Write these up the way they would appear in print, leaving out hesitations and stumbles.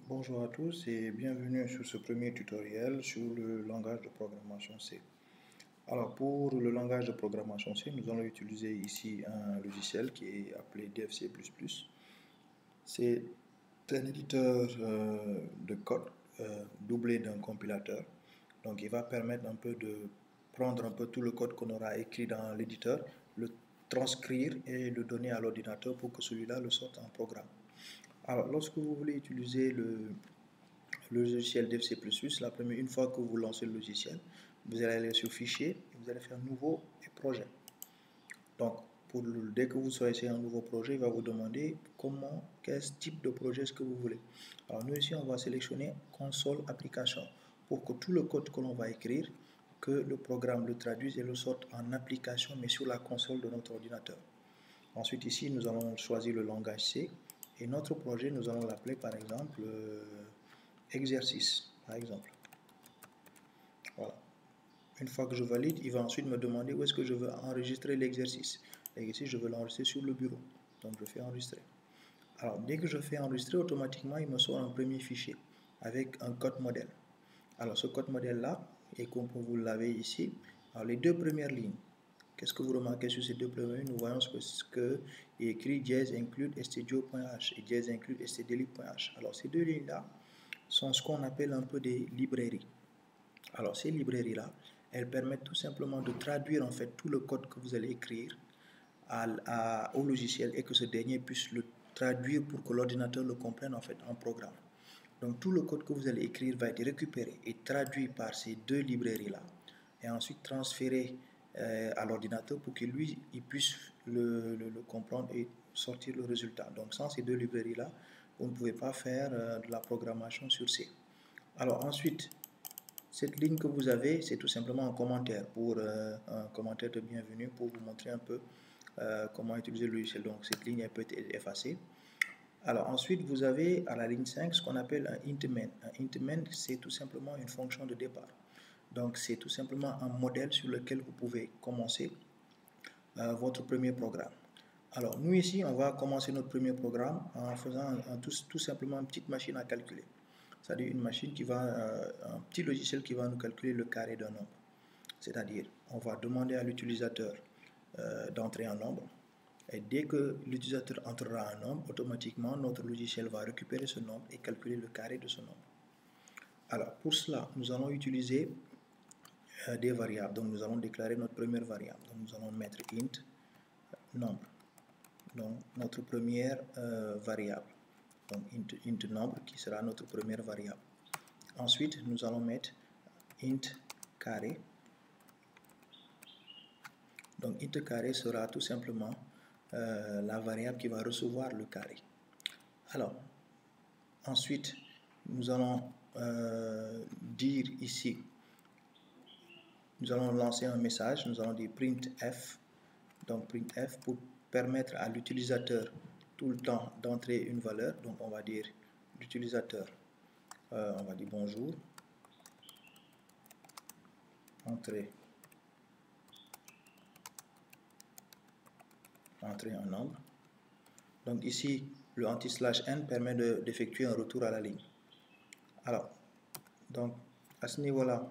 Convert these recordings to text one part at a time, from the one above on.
Bonjour à tous et bienvenue sur ce premier tutoriel sur le langage de programmation C. Alors pour le langage de programmation C, nous allons utiliser ici un logiciel qui est appelé DFC++. C'est un éditeur de code doublé d'un compilateur. Donc il va permettre un peu de prendre un peu tout le code qu'on aura écrit dans l'éditeur, le transcrire et le donner à l'ordinateur pour que celui-là le sorte en programme. Alors lorsque vous voulez utiliser le logiciel DFC++, une fois que vous lancez le logiciel, vous allez aller sur Fichier, et vous allez faire Nouveau et Projet. Donc, dès que vous choisissez un nouveau projet, il va vous demander quel type de projet est-ce que vous voulez. Alors, nous ici, on va sélectionner Console Application pour que tout le code que l'on va écrire, que le programme le traduise et le sorte en application, mais sur la console de notre ordinateur. Ensuite, ici, nous allons choisir le langage C et notre projet, nous allons l'appeler par exemple exercice, par exemple. Voilà. Une fois que je valide, il va ensuite me demander où est-ce que je veux enregistrer l'exercice. L'exercice, je veux l'enregistrer sur le bureau. Donc, je fais enregistrer. Alors, dès que je fais enregistrer, automatiquement, il me sort un premier fichier avec un code modèle. Alors, ce code modèle-là, et comme vous l'avez ici, alors les deux premières lignes, qu'est-ce que vous remarquez sur ces deux premières lignes? Nous voyons ce que est écrit dièse include stdio.h et dièse include stdelete.h. Alors, ces deux lignes-là sont ce qu'on appelle un peu des librairies. Alors, ces librairies-là, elles permettent tout simplement de traduire en fait tout le code que vous allez écrire au logiciel et que ce dernier puisse le traduire pour que l'ordinateur le comprenne en fait en programme. Donc, tout le code que vous allez écrire va être récupéré et traduit par ces deux librairies-là et ensuite transféré à l'ordinateur pour que lui, il puisse le comprendre et sortir le résultat. Donc, sans ces deux librairies-là, vous ne pouvez pas faire de la programmation sur C. Alors ensuite, cette ligne que vous avez, c'est tout simplement un commentaire un commentaire de bienvenue pour vous montrer un peu comment utiliser le logiciel. Donc cette ligne elle peut être effacée. Alors ensuite, vous avez à la ligne 5 ce qu'on appelle un int main. Un int main, c'est tout simplement une fonction de départ. Donc c'est tout simplement un modèle sur lequel vous pouvez commencer votre premier programme. Alors nous ici, on va commencer notre premier programme en faisant tout simplement une petite machine à calculer. C'est-à-dire une machine un petit logiciel qui va nous calculer le carré d'un nombre. C'est-à-dire, on va demander à l'utilisateur d'entrer un nombre. Et dès que l'utilisateur entrera un nombre, automatiquement, notre logiciel va récupérer ce nombre et calculer le carré de ce nombre. Alors, pour cela, nous allons utiliser des variables. Donc, nous allons déclarer notre première variable. Donc, nous allons mettre int nombre. Donc, notre première variable. Donc, int nombre qui sera notre première variable. Ensuite, nous allons mettre int carré. Donc, int carré sera tout simplement la variable qui va recevoir le carré. Alors, ensuite, nous allons dire ici, nous allons lancer un message, nous allons dire printf. Donc, printf pour permettre à l'utilisateur tout le temps d'entrer une valeur. Donc, on va dire l'utilisateur, on va dire bonjour, entrer un nombre. Donc ici, le anti/n permet d'effectuer un retour à la ligne. Alors, donc à ce niveau-là,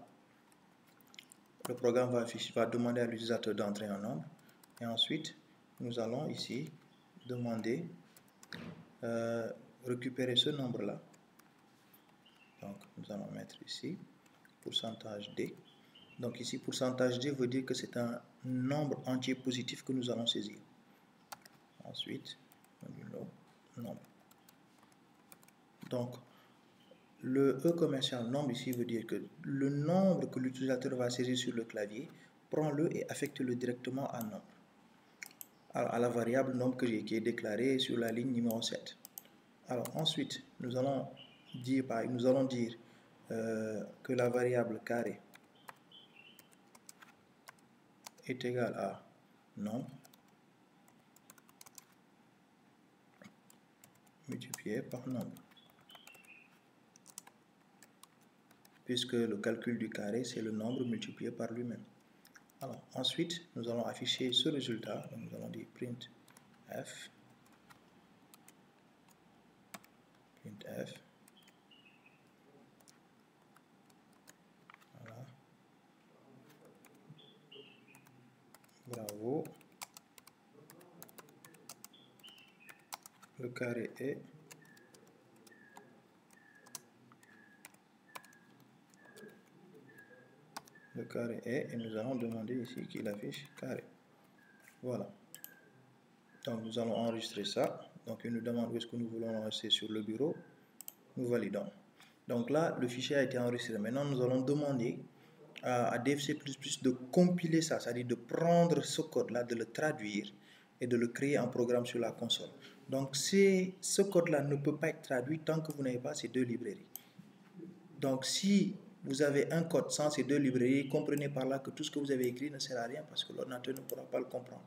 le programme va demander à l'utilisateur d'entrer un nombre. Et ensuite, nous allons ici demander récupérer ce nombre-là. Donc, nous allons mettre ici pourcentage D. Donc ici, pourcentage D veut dire que c'est un nombre entier positif que nous allons saisir. Ensuite, nombre. Donc, le E commercial nombre ici veut dire que le nombre que l'utilisateur va saisir sur le clavier, prend-le et affecte-le directement à nombre. Alors, à la variable nombre qui est déclarée sur la ligne numéro 7. Alors ensuite, nous allons dire que la variable carré est égale à nombre multiplié par nombre. Puisque le calcul du carré, c'est le nombre multiplié par lui-même. Alors, ensuite, nous allons afficher ce résultat. Donc, nous allons dire printf. carré est et nous allons demander ici qu'il affiche carré. Voilà. Donc nous allons enregistrer ça. Donc il nous demande où est-ce que nous voulons l'enregistrer sur le bureau. Nous validons. Donc là, le fichier a été enregistré. Maintenant, nous allons demander à DFC++ de compiler ça, c'est-à-dire de prendre ce code-là, de le traduire et de le créer en programme sur la console. Donc ce code-là ne peut pas être traduit tant que vous n'avez pas ces deux librairies. Donc si vous avez un code sans ces deux librairies, comprenez par là que tout ce que vous avez écrit ne sert à rien parce que l'ordinateur ne pourra pas le comprendre.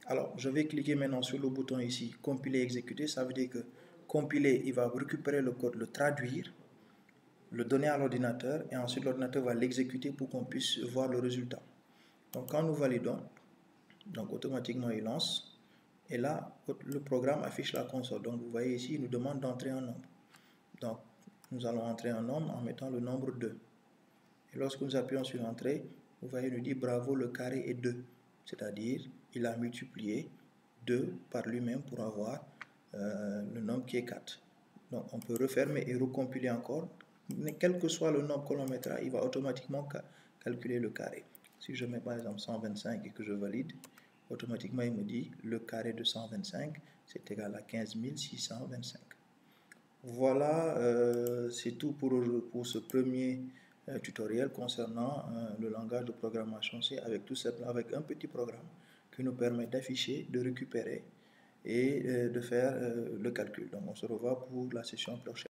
Alors, je vais cliquer maintenant sur le bouton ici, compiler, exécuter. Ça veut dire que compiler, il va récupérer le code, le traduire, le donner à l'ordinateur et ensuite l'ordinateur va l'exécuter pour qu'on puisse voir le résultat. Donc, quand nous validons, donc automatiquement il lance et là, le programme affiche la console. Donc, vous voyez ici, il nous demande d'entrer un nombre. Donc, nous allons entrer un nombre en mettant le nombre 2. Et lorsque nous appuyons sur Entrée, vous voyez, il nous dit bravo, le carré est 2. C'est-à-dire, il a multiplié 2 par lui-même pour avoir le nombre qui est 4. Donc, on peut refermer et recompiler encore. Mais quel que soit le nombre que l'on mettra, il va automatiquement calculer le carré. Si je mets par exemple 125 et que je valide, automatiquement il me dit le carré de 125, c'est égal à 15 625. Voilà, c'est tout pour ce premier tutoriel concernant le langage de programmation C avec tout simplement avec un petit programme qui nous permet d'afficher, de récupérer et de faire le calcul. Donc on se revoit pour la session prochaine.